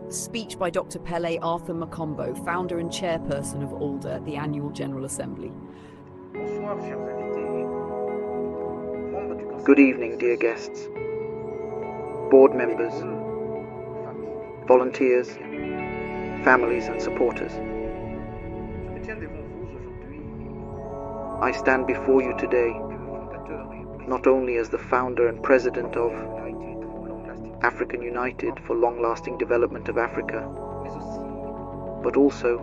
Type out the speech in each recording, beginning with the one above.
Speech by Dr. Pele Arthur Makombo, founder and chairperson of AULDA at the Annual General Assembly. Good evening, dear guests, board members, volunteers, families and supporters. I stand before you today not only as the founder and president of African United for Long-Lasting Development of Africa, but also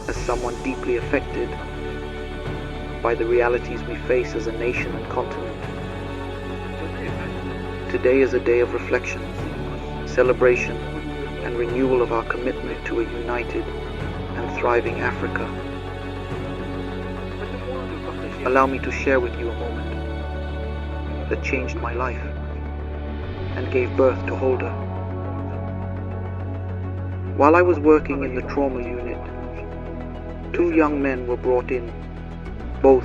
as someone deeply affected by the realities we face as a nation and continent. Today is a day of reflection, celebration, and renewal of our commitment to a united and thriving Africa. Allow me to share with you a moment that changed my life and gave birth to AULDA. While I was working in the trauma unit, 2 young men were brought in, both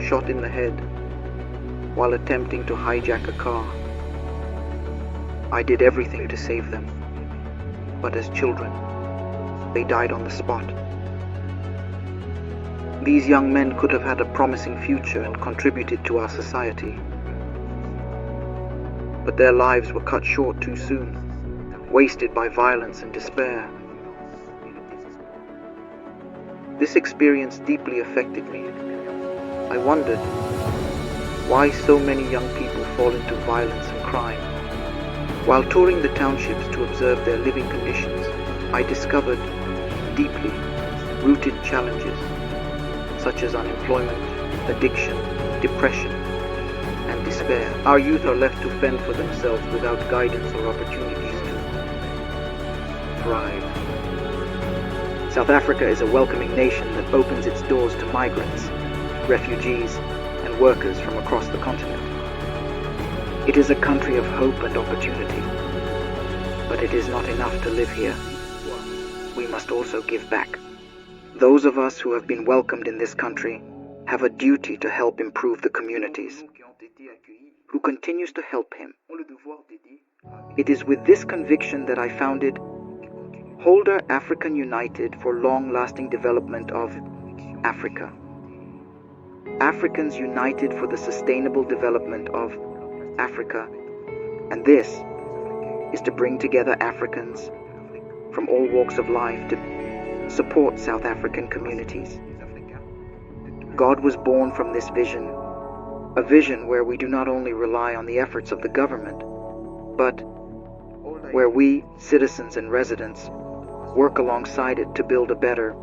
shot in the head while attempting to hijack a car. I did everything to save them, but as children, they died on the spot. These young men could have had a promising future and contributed to our society, but their lives were cut short too soon, wasted by violence and despair. This experience deeply affected me. I wondered why so many young people fall into violence and crime. While touring the townships to observe their living conditions, I discovered deeply rooted challenges such as unemployment, addiction, depression, and despair. Our youth are left to fend for themselves without guidance or opportunities to thrive. South Africa is a welcoming nation that opens its doors to migrants, refugees, and workers from across the continent. It is a country of hope and opportunity, but it is not enough to live here. We must also give back. Those of us who have been welcomed in this country have a duty to help improve the communities. Who continues to help him? It is with this conviction that I founded AULDA African United for Long-Lasting Development of Africa. Africans united for the sustainable development of Africa. And this is to bring together Africans from all walks of life to support South African communities. God was born from this vision, a vision where we do not only rely on the efforts of the government, but where we, citizens and residents, work alongside it to build a better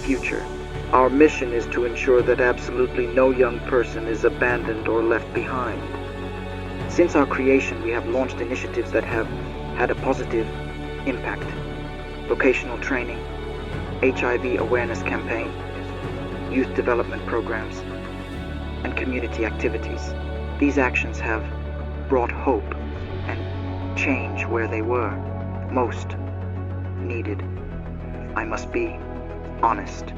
future. Our mission is to ensure that absolutely no young person is abandoned or left behind. Since our creation, we have launched initiatives that have had a positive impact. Vocational training, HIV awareness campaign, youth development programs, and community activities. These actions have brought hope and change where they were most needed. I must be honest.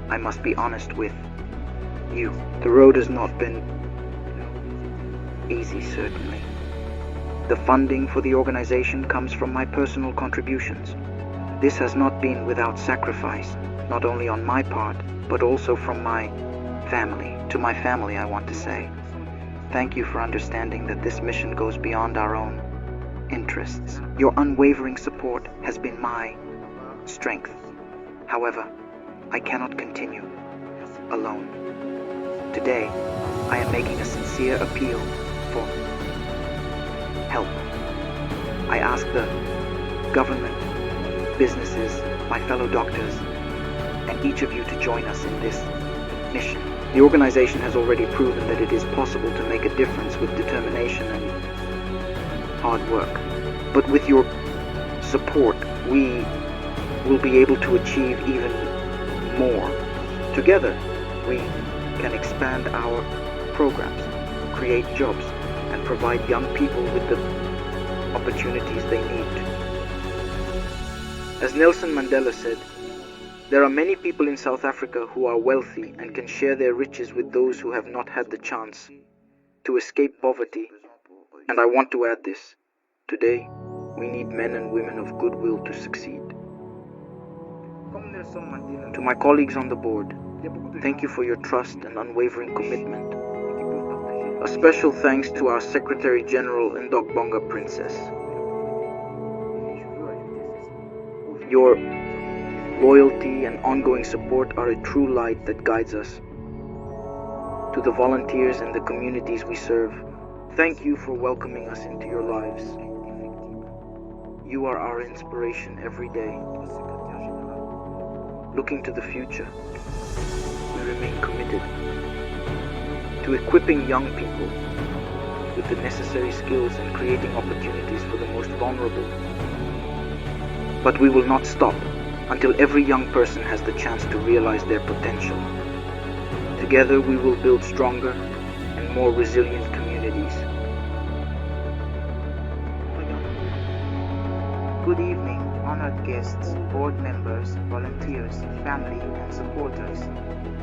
I must be honest with you. The road has not been easy, certainly. The funding for the organization comes from my personal contributions. This has not been without sacrifice, not only on my part, but also from my family. To my family, I want to say, thank you for understanding that this mission goes beyond our own interests. Your unwavering support has been my strength. However, I cannot continue alone. Today, I am making a sincere appeal for help. I ask the government, businesses, my fellow doctors, and each of you to join us in this mission. The organization has already proven that it is possible to make a difference with determination and hard work. But with your support, we will be able to achieve even more. Together, we can expand our programs, create jobs, and provide young people with the opportunities they need. As Nelson Mandela said, there are many people in South Africa who are wealthy and can share their riches with those who have not had the chance to escape poverty. And I want to add this. Today, we need men and women of goodwill to succeed. To my colleagues on the board, thank you for your trust and unwavering commitment. A special thanks to our Secretary General and Dogbonga Princess. Your loyalty and ongoing support are a true light that guides us. To the volunteers and the communities we serve, thank you for welcoming us into your lives. You are our inspiration every day. Looking to the future, we remain committed to equipping young people with the necessary skills and creating opportunities for the most vulnerable. But we will not stop until every young person has the chance to realize their potential. Together we will build stronger and more resilient communities. Good evening, honored guests, board members, volunteers, family, and supporters.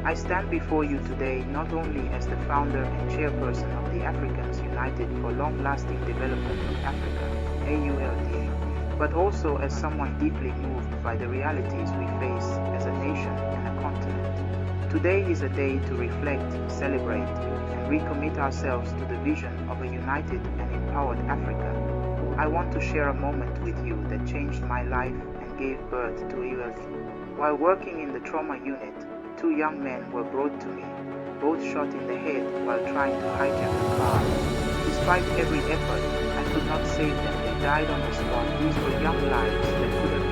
I stand before you today not only as the founder and chairperson of the Africans United for Long-Lasting Development of Africa, AULDA, but also as someone deeply moved by the realities we face as a nation and a continent. Today is a day to reflect, celebrate, and recommit ourselves to the vision of a united and empowered Africa. I want to share a moment with you that changed my life and gave birth to AULDA. While working in the trauma unit, 2 young men were brought to me, both shot in the head while trying to hijack a car. Despite every effort, I could not save them. They died on the spot. These were young lives that could have